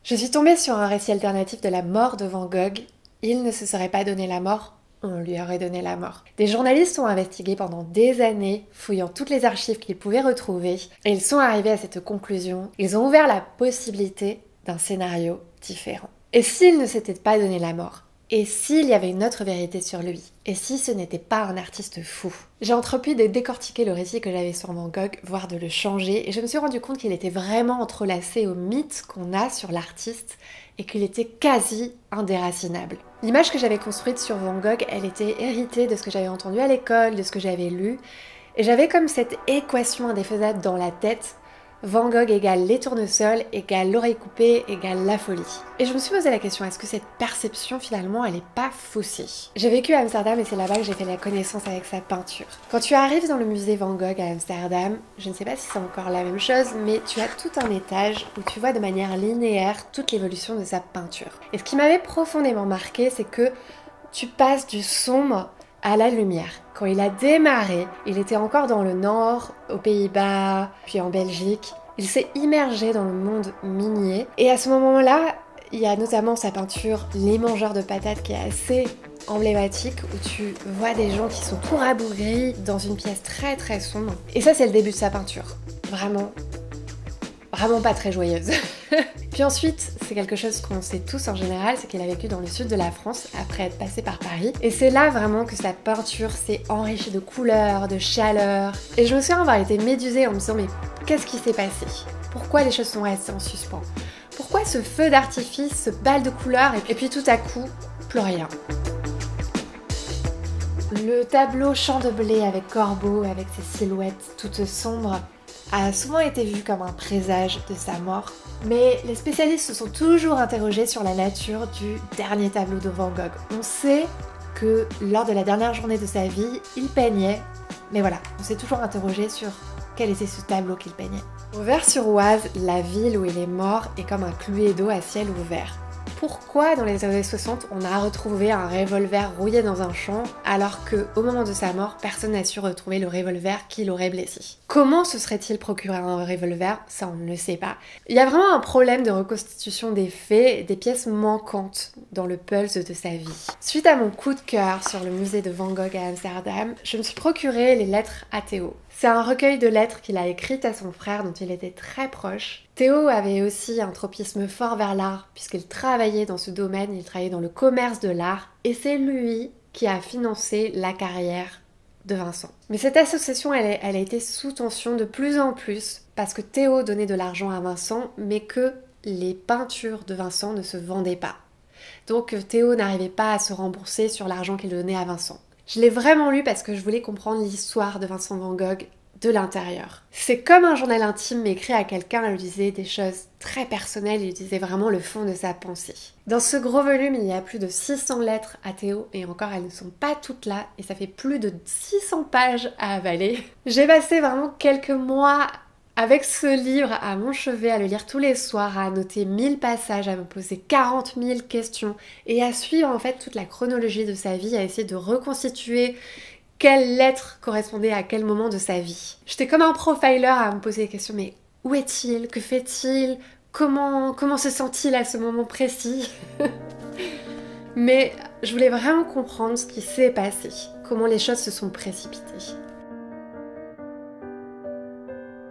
Je suis tombée sur un récit alternatif de la mort de Van Gogh. Il ne se serait pas donné la mort, on lui aurait donné la mort. Des journalistes ont investigué pendant des années, fouillant toutes les archives qu'ils pouvaient retrouver, et ils sont arrivés à cette conclusion. Ils ont ouvert la possibilité d'un scénario différent. Et s'il ne s'était pas donné la mort? Et s'il y avait une autre vérité sur lui? Et si ce n'était pas un artiste fou? J'ai entrepris de décortiquer le récit que j'avais sur Van Gogh, voire de le changer, et je me suis rendu compte qu'il était vraiment entrelacé au mythe qu'on a sur l'artiste et qu'il était quasi indéracinable. L'image que j'avais construite sur Van Gogh, elle était héritée de ce que j'avais entendu à l'école, de ce que j'avais lu, et j'avais comme cette équation indéfaisable dans la tête. Van Gogh égale les tournesols, égale l'oreille coupée, égale la folie. Et je me suis posé la question, est-ce que cette perception finalement elle est pas faussée? J'ai vécu à Amsterdam et c'est là-bas que j'ai fait la connaissance avec sa peinture. Quand tu arrives dans le musée Van Gogh à Amsterdam, je ne sais pas si c'est encore la même chose, mais tu as tout un étage où tu vois de manière linéaire toute l'évolution de sa peinture. Et ce qui m'avait profondément marqué, c'est que tu passes du sombre à la lumière. Quand il a démarré, il était encore dans le nord, aux Pays-Bas, puis en Belgique. Il s'est immergé dans le monde minier. Et à ce moment-là, il y a notamment sa peinture Les Mangeurs de Patates qui est assez emblématique, où tu vois des gens qui sont tout rabougris dans une pièce très très sombre. Et ça, c'est le début de sa peinture. Vraiment pas très joyeuse. Puis ensuite, c'est quelque chose qu'on sait tous en général, c'est qu'il a vécu dans le sud de la France après être passé par Paris. Et c'est là vraiment que sa peinture s'est enrichie de couleurs, de chaleur. Et je me souviens avoir été médusée en me disant mais qu'est-ce qui s'est passé? Pourquoi les choses sont restées en suspens? Pourquoi ce feu d'artifice, ce bal de couleurs et puis tout à coup, plus rien? Le tableau Champ de blé avec Corbeau, avec ses silhouettes toutes sombres, a souvent été vu comme un présage de sa mort. Mais les spécialistes se sont toujours interrogés sur la nature du dernier tableau de Van Gogh. On sait que lors de la dernière journée de sa vie, il peignait, mais voilà, on s'est toujours interrogé sur quel était ce tableau qu'il peignait. Auvers-sur-Oise, la ville où il est mort, est comme un cluedo à ciel ouvert. Pourquoi dans les années 60 on a retrouvé un revolver rouillé dans un champ alors qu'au moment de sa mort personne n'a su retrouver le revolver qui l'aurait blessé? Comment se serait-il procuré un revolver? Ça on ne le sait pas. Il y a vraiment un problème de reconstitution des faits, des pièces manquantes dans le pulse de sa vie. Suite à mon coup de cœur sur le musée de Van Gogh à Amsterdam, je me suis procuré les lettres à Théo. C'est un recueil de lettres qu'il a écrites à son frère dont il était très proche. Théo avait aussi un tropisme fort vers l'art puisqu'il travaillait dans ce domaine, il travaillait dans le commerce de l'art et c'est lui qui a financé la carrière de Vincent. Mais cette association, elle a été sous tension de plus en plus parce que Théo donnait de l'argent à Vincent mais que les peintures de Vincent ne se vendaient pas. Donc Théo n'arrivait pas à se rembourser sur l'argent qu'il donnait à Vincent. Je l'ai vraiment lu parce que je voulais comprendre l'histoire de Vincent Van Gogh de l'intérieur. C'est comme un journal intime mais écrit à quelqu'un, il lui disait des choses très personnelles, il lui disait vraiment le fond de sa pensée. Dans ce gros volume, il y a plus de 600 lettres à Théo et encore elles ne sont pas toutes là et ça fait plus de 600 pages à avaler. J'ai passé vraiment quelques mois avec ce livre à mon chevet, à le lire tous les soirs, à annoter 1000 passages, à me poser 40 000 questions et à suivre en fait toute la chronologie de sa vie, à essayer de reconstituer quelle lettre correspondait à quel moment de sa vie. J'étais comme un profiler à me poser des questions, mais où est-il? Que fait-il? Comment se sent-il à ce moment précis? Mais je voulais vraiment comprendre ce qui s'est passé, comment les choses se sont précipitées.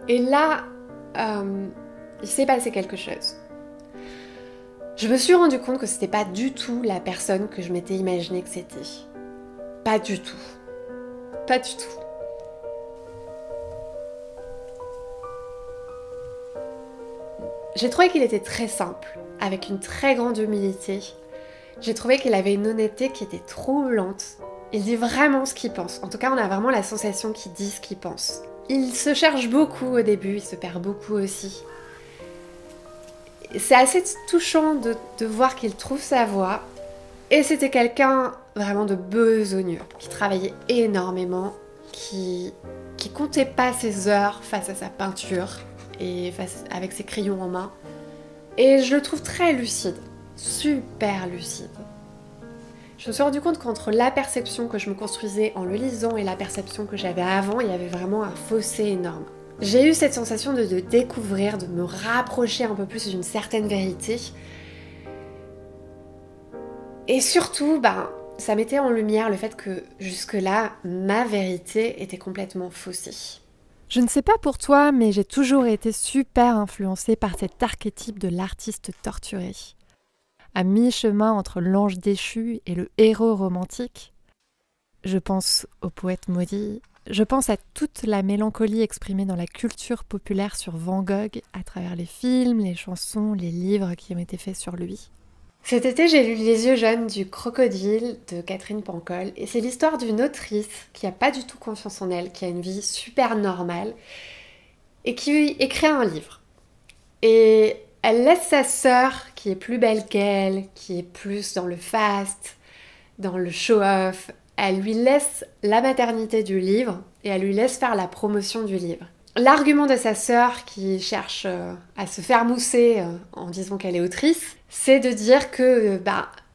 Et là, il s'est passé quelque chose. Je me suis rendu compte que c'était pas du tout la personne que je m'étais imaginé que c'était. Pas du tout. Pas du tout. J'ai trouvé qu'il était très simple, avec une très grande humilité. J'ai trouvé qu'il avait une honnêteté qui était troublante. Il dit vraiment ce qu'il pense. En tout cas, on a vraiment la sensation qu'il dit ce qu'il pense. Il se cherche beaucoup au début, il se perd beaucoup aussi. C'est assez touchant de voir qu'il trouve sa voie. Et c'était quelqu'un vraiment de besogneux, qui travaillait énormément, qui comptait pas ses heures face à sa peinture et avec ses crayons en main. Et je le trouve très lucide, super lucide. Je me suis rendu compte qu'entre la perception que je me construisais en le lisant et la perception que j'avais avant, il y avait vraiment un fossé énorme. J'ai eu cette sensation de découvrir, de me rapprocher un peu plus d'une certaine vérité. Et surtout, ça mettait en lumière le fait que jusque-là, ma vérité était complètement faussée. Je ne sais pas pour toi, mais j'ai toujours été super influencée par cet archétype de l'artiste torturé. À mi-chemin entre l'ange déchu et le héros romantique, je pense au poète maudit, je pense à toute la mélancolie exprimée dans la culture populaire sur Van Gogh à travers les films, les chansons, les livres qui ont été faits sur lui. Cet été, j'ai lu Les yeux jaunes du crocodile de Catherine Pancol et c'est l'histoire d'une autrice qui n'a pas du tout confiance en elle, qui a une vie super normale et qui écrit un livre. Et elle laisse sa sœur, qui est plus belle qu'elle, qui est plus dans le fast, dans le show-off, elle lui laisse la maternité du livre et elle lui laisse faire la promotion du livre. L'argument de sa sœur qui cherche à se faire mousser en disant qu'elle est autrice, c'est de dire que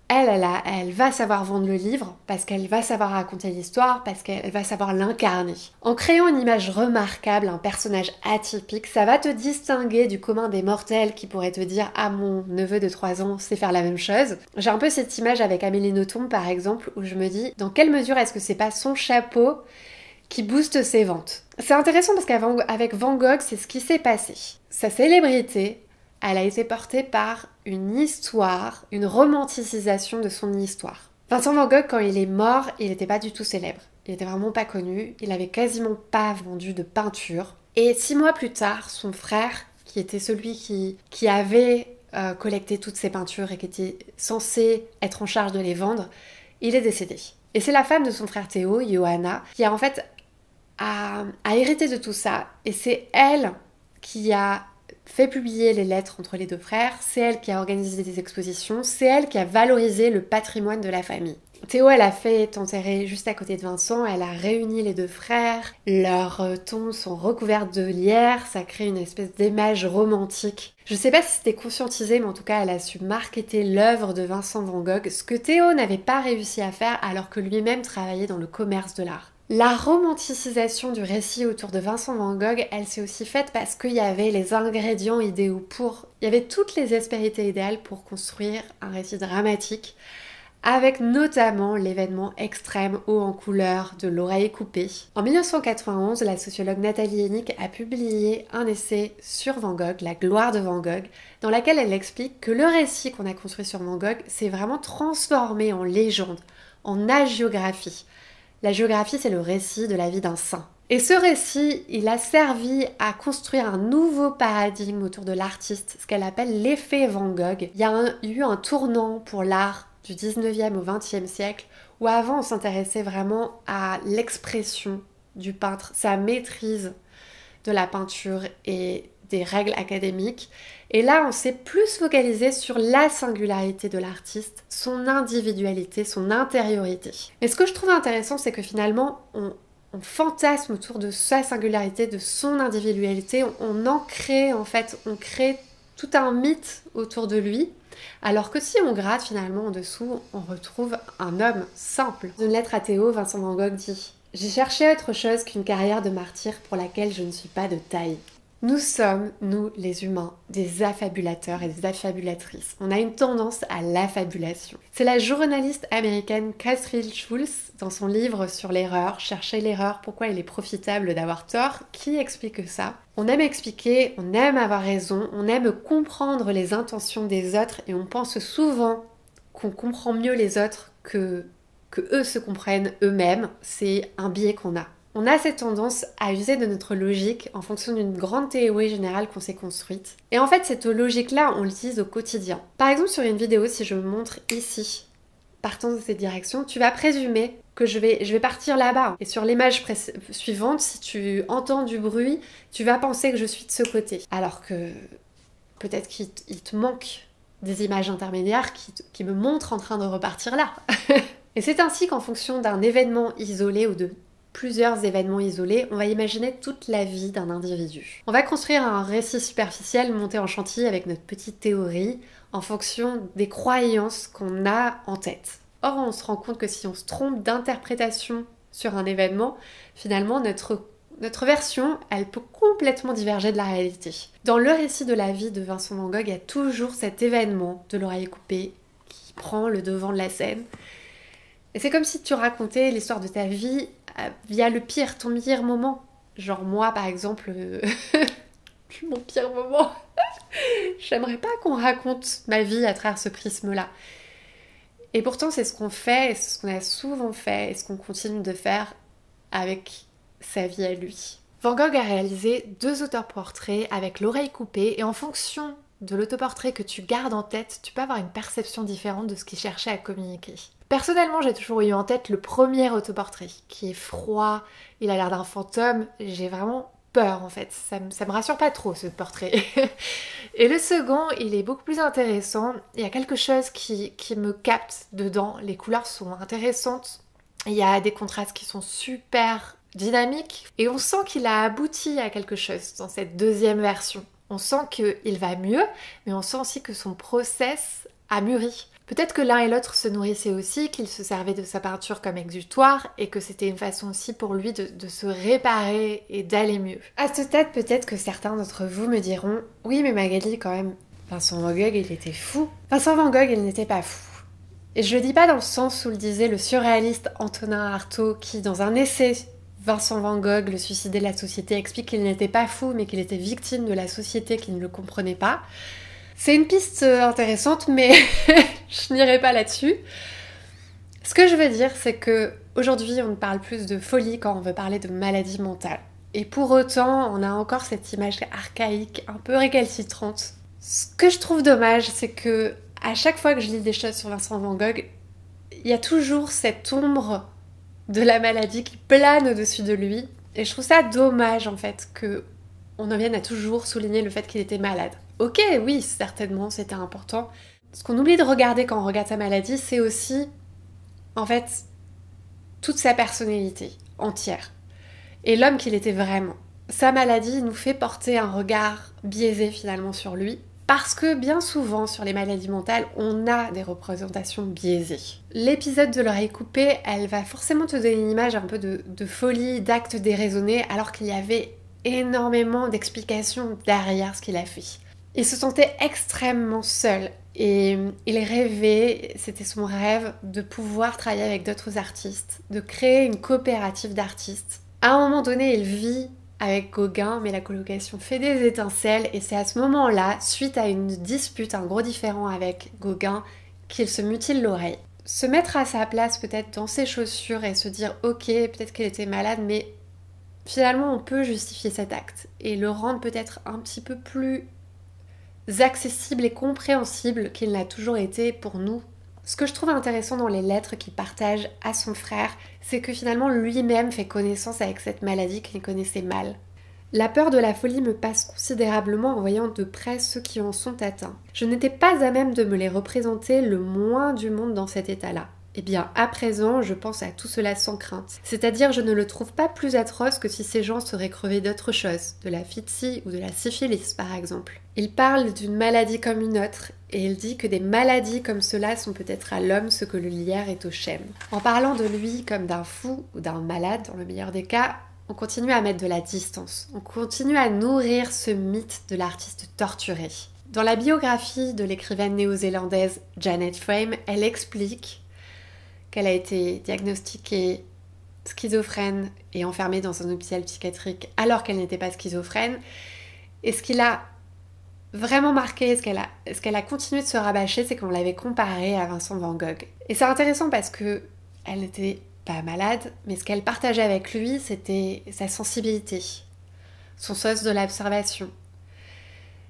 elle va savoir vendre le livre parce qu'elle va savoir raconter l'histoire, parce qu'elle va savoir l'incarner. En créant une image remarquable, un personnage atypique, ça va te distinguer du commun des mortels qui pourrait te dire « Ah, mon neveu de 3 ans sait faire la même chose ». J'ai un peu cette image avec Amélie Nothomb par exemple, où je me dis « Dans quelle mesure est-ce que c'est pas son chapeau qui booste ses ventes ?» C'est intéressant parce qu'avec Van Gogh, c'est ce qui s'est passé. Sa célébrité, elle a été portée par une histoire, une romanticisation de son histoire. Vincent Van Gogh, quand il est mort, il n'était pas du tout célèbre. Il n'était vraiment pas connu, il avait quasiment pas vendu de peinture. Et 6 mois plus tard, son frère, qui était celui qui avait collecté toutes ses peintures et qui était censé être en charge de les vendre, il est décédé. Et c'est la femme de son frère Théo, Johanna, qui a en fait hérité de tout ça. Et c'est elle qui a fait publier les lettres entre les deux frères, c'est elle qui a organisé des expositions, c'est elle qui a valorisé le patrimoine de la famille. Théo, elle a fait enterrer juste à côté de Vincent, elle a réuni les deux frères, leurs tombes sont recouvertes de lierre, ça crée une espèce d'image romantique. Je sais pas si c'était conscientisé, mais en tout cas, elle a su marketer l'œuvre de Vincent Van Gogh, ce que Théo n'avait pas réussi à faire alors que lui-même travaillait dans le commerce de l'art. La romanticisation du récit autour de Vincent Van Gogh, elle s'est aussi faite parce qu'il y avait les ingrédients idéaux il y avait toutes les aspérités idéales pour construire un récit dramatique, avec notamment l'événement extrême haut en couleur de l'oreille coupée. En 1991, la sociologue Nathalie Hennick a publié un essai sur Van Gogh, La gloire de Van Gogh, dans laquelle elle explique que le récit qu'on a construit sur Van Gogh s'est vraiment transformé en légende, en hagiographie. La géographie, c'est le récit de la vie d'un saint. Et ce récit, il a servi à construire un nouveau paradigme autour de l'artiste, ce qu'elle appelle l'effet Van Gogh. Il y a eu un tournant pour l'art du 19e au 20e siècle, où avant on s'intéressait vraiment à l'expression du peintre, sa maîtrise de la peinture et des règles académiques. Et là, on s'est plus focalisé sur la singularité de l'artiste, son individualité, son intériorité. Et ce que je trouve intéressant, c'est que finalement, on fantasme autour de sa singularité, de son individualité, on crée tout un mythe autour de lui, alors que si on gratte finalement en dessous, on retrouve un homme simple. Dans une lettre à Théo, Vincent Van Gogh dit « J'ai cherché autre chose qu'une carrière de martyr pour laquelle je ne suis pas de taille. » Nous sommes, nous les humains, des affabulateurs et des affabulatrices. On a une tendance à l'affabulation. C'est la journaliste américaine Catherine Schulz, dans son livre sur l'erreur, Chercher l'erreur, pourquoi il est profitable d'avoir tort, qui explique ça. On aime expliquer, on aime avoir raison, on aime comprendre les intentions des autres et on pense souvent qu'on comprend mieux les autres que eux se comprennent eux-mêmes. C'est un biais qu'on a. On a cette tendance à user de notre logique en fonction d'une grande théorie générale qu'on s'est construite. Et en fait, cette logique-là, on l'utilise au quotidien. Par exemple, sur une vidéo, si je me montre ici, partant de cette direction, tu vas présumer que je vais partir là-bas. Et sur l'image suivante, si tu entends du bruit, tu vas penser que je suis de ce côté. Alors que peut-être qu'il te manque des images intermédiaires qui me montrent en train de repartir là. Et c'est ainsi qu'en fonction d'un événement isolé ou de plusieurs événements isolés, on va imaginer toute la vie d'un individu. On va construire un récit superficiel monté en chantier avec notre petite théorie en fonction des croyances qu'on a en tête. Or, on se rend compte que si on se trompe d'interprétation sur un événement, finalement, notre version, elle peut complètement diverger de la réalité. Dans le récit de la vie de Vincent Van Gogh, il y a toujours cet événement de l'oreille coupée qui prend le devant de la scène. Et c'est comme si tu racontais l'histoire de ta vie via ton pire moment. Genre moi, par exemple, mon pire moment. J'aimerais pas qu'on raconte ma vie à travers ce prisme-là. Et pourtant, c'est ce qu'on fait, et c'est ce qu'on a souvent fait, et ce qu'on continue de faire avec sa vie à lui. Van Gogh a réalisé 2 autoportraits avec l'oreille coupée, et en fonction de l'autoportrait que tu gardes en tête, tu peux avoir une perception différente de ce qu'il cherchait à communiquer. Personnellement, j'ai toujours eu en tête le premier autoportrait, qui est froid, il a l'air d'un fantôme, j'ai vraiment peur en fait, ça me rassure pas trop ce portrait. Et le second, il est beaucoup plus intéressant, il y a quelque chose qui me capte dedans, les couleurs sont intéressantes, il y a des contrastes qui sont super dynamiques, et on sent qu'il a abouti à quelque chose dans cette deuxième version. On sent qu'il va mieux, mais on sent aussi que son process a mûri. Peut-être que l'un et l'autre se nourrissaient aussi, qu'il se servait de sa peinture comme exutoire et que c'était une façon aussi pour lui de se réparer et d'aller mieux. À ce stade, peut-être que certains d'entre vous me diront « Oui, mais Magali, quand même, Vincent Van Gogh, il était fou. » Vincent Van Gogh, il n'était pas fou. Et je le dis pas dans le sens où le disait le surréaliste Antonin Artaud qui, dans un essai Vincent Van Gogh, le suicidé de la société, explique qu'il n'était pas fou, mais qu'il était victime de la société qui ne le comprenait pas. C'est une piste intéressante, mais je n'irai pas là-dessus. Ce que je veux dire, c'est que aujourd'hui, on parle plus de folie quand on veut parler de maladie mentale. Et pour autant, on a encore cette image archaïque, un peu récalcitrante. Ce que je trouve dommage, c'est que à chaque fois que je lis des choses sur Vincent Van Gogh, il y a toujours cette ombre de la maladie qui plane au-dessus de lui. Et je trouve ça dommage, en fait, qu'on en vienne à toujours souligner le fait qu'il était malade. Ok, oui, certainement, c'était important. Ce qu'on oublie de regarder quand on regarde sa maladie, c'est aussi, en fait, toute sa personnalité entière. Et l'homme qu'il était vraiment. Sa maladie nous fait porter un regard biaisé finalement sur lui, parce que bien souvent, sur les maladies mentales, on a des représentations biaisées. L'épisode de l'oreille coupée, elle va forcément te donner une image un peu de folie, d'actes déraisonnés, alors qu'il y avait énormément d'explications derrière ce qu'il a fait. Il se sentait extrêmement seul et il rêvait, c'était son rêve, de pouvoir travailler avec d'autres artistes, de créer une coopérative d'artistes. À un moment donné, il vit avec Gauguin, mais la colocation fait des étincelles et c'est à ce moment-là, suite à une dispute, un gros différend avec Gauguin, qu'il se mutile l'oreille. Se mettre à sa place peut-être dans ses chaussures et se dire « Ok, peut-être qu'elle était malade, mais finalement on peut justifier cet acte » et le rendre peut-être un petit peu plus accessible et compréhensible qu'il n'a toujours été pour nous. Ce que je trouve intéressant dans les lettres qu'il partage à son frère, c'est que finalement lui-même fait connaissance avec cette maladie qu'il connaissait mal. La peur de la folie me passe considérablement en voyant de près ceux qui en sont atteints. Je n'étais pas à même de me les représenter le moins du monde dans cet état-là. Eh bien, à présent, je pense à tout cela sans crainte. C'est-à-dire, je ne le trouve pas plus atroce que si ces gens seraient crevés d'autre chose, de la phthisie ou de la syphilis par exemple. Il parle d'une maladie comme une autre, et il dit que des maladies comme cela sont peut-être à l'homme ce que le lierre est au chêne. En parlant de lui comme d'un fou ou d'un malade, dans le meilleur des cas, on continue à mettre de la distance. On continue à nourrir ce mythe de l'artiste torturé. Dans la biographie de l'écrivaine néo-zélandaise Janet Frame, elle explique qu'elle a été diagnostiquée schizophrène et enfermée dans un hôpital psychiatrique alors qu'elle n'était pas schizophrène. Et ce qui l'a vraiment marqué, ce qu'elle a continué de se rabâcher, c'est qu'on l'avait comparée à Vincent Van Gogh. Et c'est intéressant parce que elle n'était pas malade, mais ce qu'elle partageait avec lui, c'était sa sensibilité, son sens de l'observation,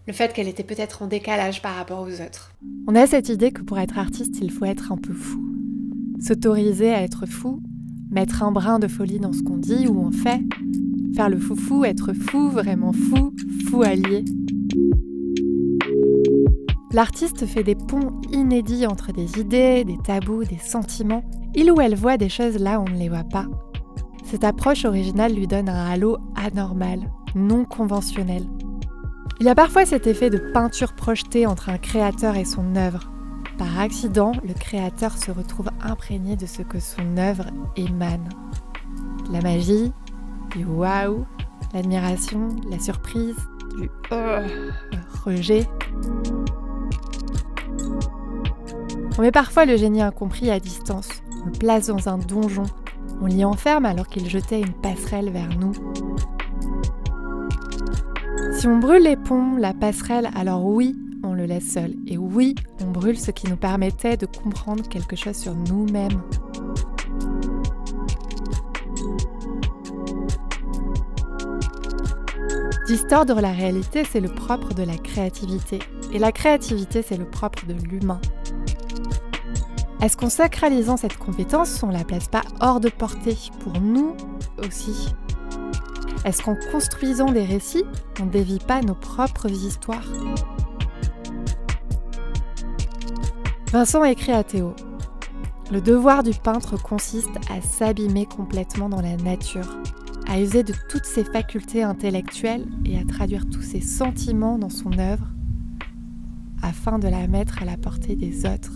le fait qu'elle était peut-être en décalage par rapport aux autres. On a cette idée que pour être artiste, il faut être un peu fou. S'autoriser à être fou, mettre un brin de folie dans ce qu'on dit ou on fait, faire le foufou, être fou, vraiment fou, fou allié. L'artiste fait des ponts inédits entre des idées, des tabous, des sentiments. Il ou elle voit des choses là où on ne les voit pas. Cette approche originale lui donne un halo anormal, non conventionnel. Il y a parfois cet effet de peinture projetée entre un créateur et son œuvre. Par accident, le créateur se retrouve imprégné de ce que son œuvre émane. La magie, du waouh, l'admiration, la surprise, du rejet. On met parfois le génie incompris à distance. On le place dans un donjon. On l'y enferme alors qu'il jetait une passerelle vers nous. Si on brûle les ponts, la passerelle, alors oui, on le laisse seul. Et oui, on brûle ce qui nous permettait de comprendre quelque chose sur nous-mêmes. Distordre la réalité, c'est le propre de la créativité. Et la créativité, c'est le propre de l'humain. Est-ce qu'en sacralisant cette compétence, on ne la place pas hors de portée pour nous aussi ? Est-ce qu'en construisant des récits, on ne dévie pas nos propres histoires ? Vincent écrit à Théo : le devoir du peintre consiste à s'abîmer complètement dans la nature, à user de toutes ses facultés intellectuelles et à traduire tous ses sentiments dans son œuvre afin de la mettre à la portée des autres.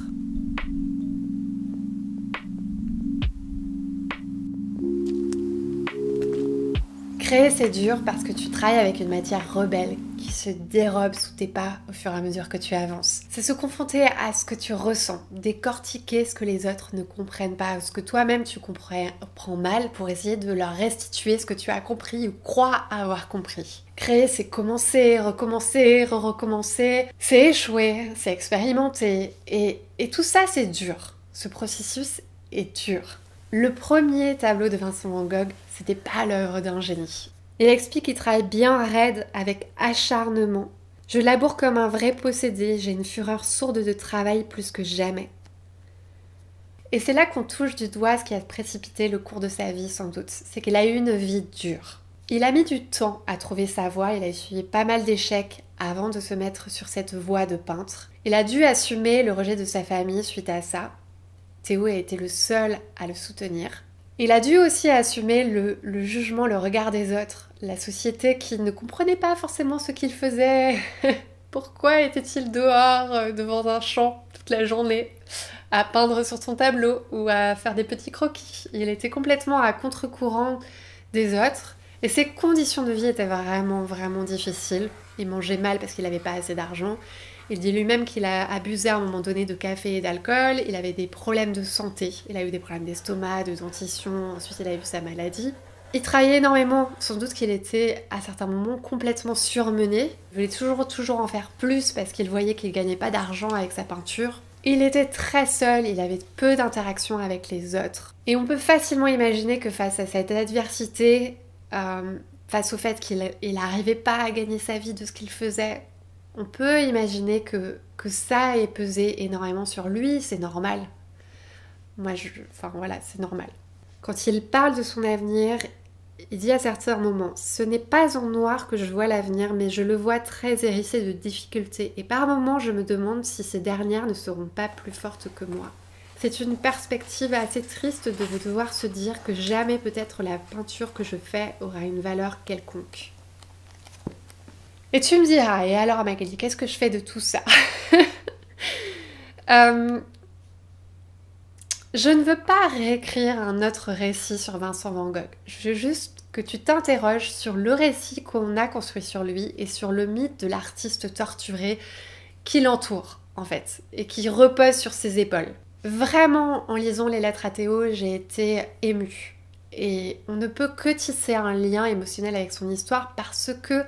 Créer, c'est dur parce que tu travailles avec une matière rebelle qui se dérobe sous tes pas au fur et à mesure que tu avances. C'est se confronter à ce que tu ressens, décortiquer ce que les autres ne comprennent pas, ce que toi-même tu comprends mal pour essayer de leur restituer ce que tu as compris ou crois avoir compris. Créer, c'est commencer, recommencer, recommencer, c'est échouer, c'est expérimenter et tout ça c'est dur. Ce processus est dur. Le premier tableau de Vincent Van Gogh, c'était pas l'œuvre d'un génie. Il explique qu'il travaille bien raide, avec acharnement. Je laboure comme un vrai possédé, j'ai une fureur sourde de travail plus que jamais. Et c'est là qu'on touche du doigt ce qui a précipité le cours de sa vie sans doute, c'est qu'il a eu une vie dure. Il a mis du temps à trouver sa voie, il a essuyé pas mal d'échecs avant de se mettre sur cette voie de peintre. Il a dû assumer le rejet de sa famille suite à ça. Théo a été le seul à le soutenir. Il a dû aussi assumer le jugement, le regard des autres, la société qui ne comprenait pas forcément ce qu'il faisait. Pourquoi était-il dehors, devant un champ, toute la journée, à peindre sur son tableau ou à faire des petits croquis ? Il était complètement à contre-courant des autres et ses conditions de vie étaient vraiment, vraiment difficiles. Il mangeait mal parce qu'il n'avait pas assez d'argent. Il dit lui-même qu'il a abusé à un moment donné de café et d'alcool, il avait des problèmes de santé, il a eu des problèmes d'estomac, de dentition, ensuite il a eu sa maladie. Il travaillait énormément, sans doute qu'il était à certains moments complètement surmené, il voulait toujours en faire plus parce qu'il voyait qu'il gagnait pas d'argent avec sa peinture. Il était très seul, il avait peu d'interactions avec les autres. Et on peut facilement imaginer que face à cette adversité, face au fait qu'il n'arrivait pas à gagner sa vie de ce qu'il faisait, on peut imaginer que ça ait pesé énormément sur lui, c'est normal. C'est normal. Quand il parle de son avenir, il dit à certains moments « Ce n'est pas en noir que je vois l'avenir, mais je le vois très hérissé de difficultés. Et par moments, je me demande si ces dernières ne seront pas plus fortes que moi. » C'est une perspective assez triste de devoir se dire que jamais peut-être la peinture que je fais aura une valeur quelconque. Et tu me diras, et alors Magali, qu'est-ce que je fais de tout ça ? Je ne veux pas réécrire un autre récit sur Vincent Van Gogh. Je veux juste que tu t'interroges sur le récit qu'on a construit sur lui et sur le mythe de l'artiste torturé qui l'entoure, en fait, et qui repose sur ses épaules. Vraiment, en lisant les lettres à Théo, j'ai été émue. Et on ne peut que tisser un lien émotionnel avec son histoire parce que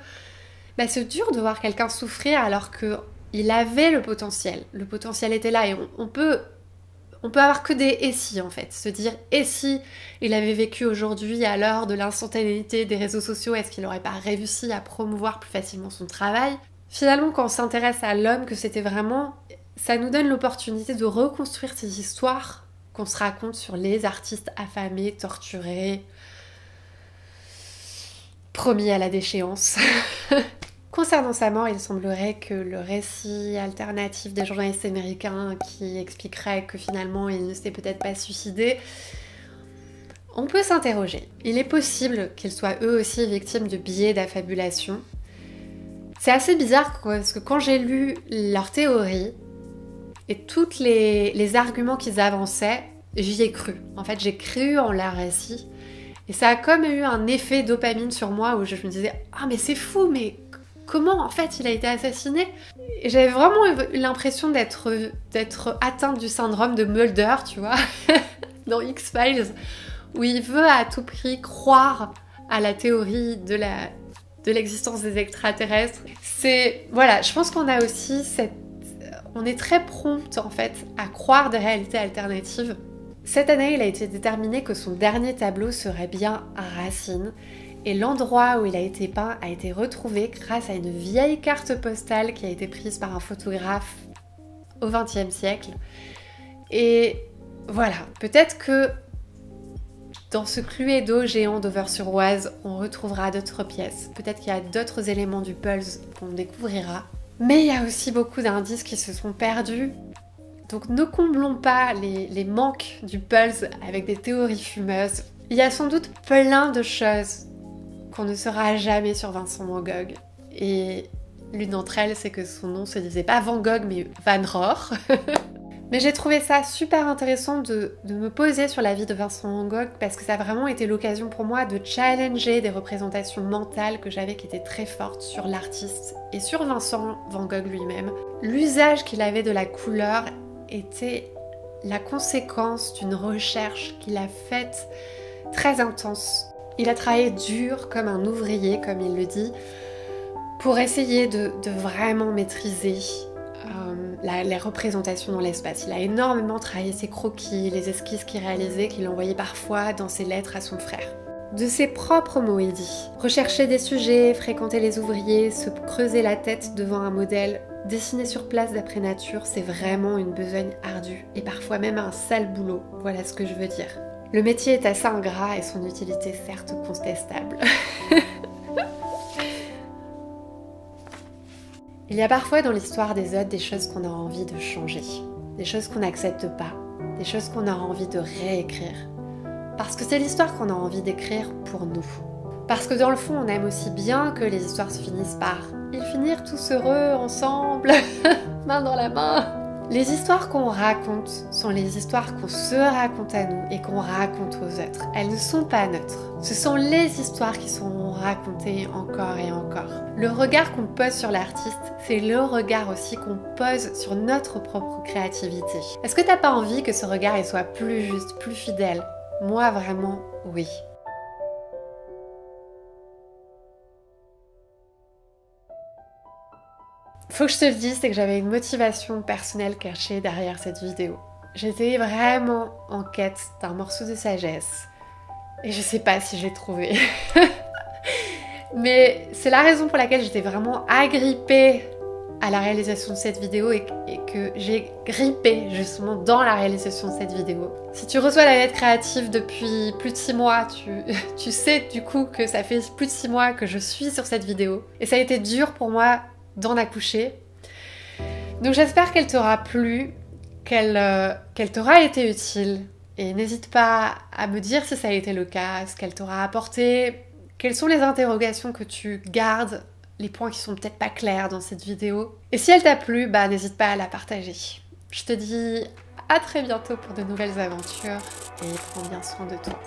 c'est dur de voir quelqu'un souffrir alors qu'il avait le potentiel. Le potentiel était là et on peut avoir que des « et si » en fait. Se dire « et si il avait vécu aujourd'hui à l'heure de l'instantanéité des réseaux sociaux, est-ce qu'il n'aurait pas réussi à promouvoir plus facilement son travail ?» Finalement, quand on s'intéresse à l'homme que c'était vraiment, ça nous donne l'opportunité de reconstruire ces histoires qu'on se raconte sur les artistes affamés, torturés, promis à la déchéance. Concernant sa mort, il semblerait que le récit alternatif des journalistes américains qui expliquerait que finalement il ne s'est peut-être pas suicidé, on peut s'interroger. Il est possible qu'ils soient eux aussi victimes de biais d'affabulation. C'est assez bizarre parce que quand j'ai lu leur théorie et tous les arguments qu'ils avançaient, j'y ai cru. En fait, j'ai cru en leur récit Et ça a comme eu un effet dopamine sur moi où je me disais « Ah mais c'est fou, mais comment en fait il a été assassiné ?» Et j'avais vraiment eu l'impression d'être atteinte du syndrome de Mulder, tu vois, dans X-Files, où il veut à tout prix croire à la théorie de l'existence des extraterrestres. Voilà, je pense qu'on a aussi on est très prompte en fait à croire des réalités alternatives. Cette année, il a été déterminé que son dernier tableau serait bien Racine, et l'endroit où il a été peint a été retrouvé grâce à une vieille carte postale qui a été prise par un photographe au XXe siècle. Et voilà, peut-être que dans ce Cluedo géant d'Auvers-sur-Oise, on retrouvera d'autres pièces. Peut-être qu'il y a d'autres éléments du puzzle qu'on découvrira. Mais il y a aussi beaucoup d'indices qui se sont perdus. Donc ne comblons pas les manques du puzzle avec des théories fumeuses. Il y a sans doute plein de choses qu'on ne saura jamais sur Vincent Van Gogh. Et l'une d'entre elles, c'est que son nom se disait pas Van Gogh, mais Van Rohr. Mais j'ai trouvé ça super intéressant de me poser sur la vie de Vincent Van Gogh parce que ça a vraiment été l'occasion pour moi de challenger des représentations mentales que j'avais qui étaient très fortes sur l'artiste et sur Vincent Van Gogh lui-même. L'usage qu'il avait de la couleur était la conséquence d'une recherche qu'il a faite très intense. Il a travaillé dur comme un ouvrier, comme il le dit, pour essayer de vraiment maîtriser les représentations dans l'espace. Il a énormément travaillé ses croquis, les esquisses qu'il réalisait, qu'il envoyait parfois dans ses lettres à son frère. De ses propres mots, il dit « Rechercher des sujets, fréquenter les ouvriers, se creuser la tête devant un modèle, dessiner sur place d'après nature, c'est vraiment une besogne ardue, et parfois même un sale boulot, voilà ce que je veux dire. Le métier est assez ingrat et son utilité certes contestable. » Il y a parfois dans l'histoire des autres des choses qu'on a envie de changer, des choses qu'on n'accepte pas, des choses qu'on a envie de réécrire. Parce que c'est l'histoire qu'on a envie d'écrire pour nous. Parce que dans le fond, on aime aussi bien que les histoires se finissent par « Ils finirent tous heureux, ensemble, main dans la main ». Les histoires qu'on raconte sont les histoires qu'on se raconte à nous et qu'on raconte aux autres. Elles ne sont pas neutres. Ce sont les histoires qui sont racontées encore et encore. Le regard qu'on pose sur l'artiste, c'est le regard aussi qu'on pose sur notre propre créativité. Est-ce que t'as pas envie que ce regard il soit plus juste, plus fidèle ? Moi vraiment, oui. Faut que je te le dise, c'est que j'avais une motivation personnelle cachée derrière cette vidéo. J'étais vraiment en quête d'un morceau de sagesse. Et je sais pas si j'ai trouvé. Mais c'est la raison pour laquelle j'étais vraiment agrippée à la réalisation de cette vidéo et que j'ai grippé justement dans la réalisation de cette vidéo. Si tu reçois la lettre créative depuis plus de 6 mois, tu sais du coup que ça fait plus de 6 mois que je suis sur cette vidéo. Et ça a été dur pour moi d'en accoucher. Donc j'espère qu'elle t'aura plu, qu'elle t'aura été utile. Et n'hésite pas à me dire si ça a été le cas, ce qu'elle t'aura apporté, quelles sont les interrogations que tu gardes, les points qui sont peut-être pas clairs dans cette vidéo. Et si elle t'a plu, n'hésite pas à la partager. Je te dis à très bientôt pour de nouvelles aventures et prends bien soin de toi.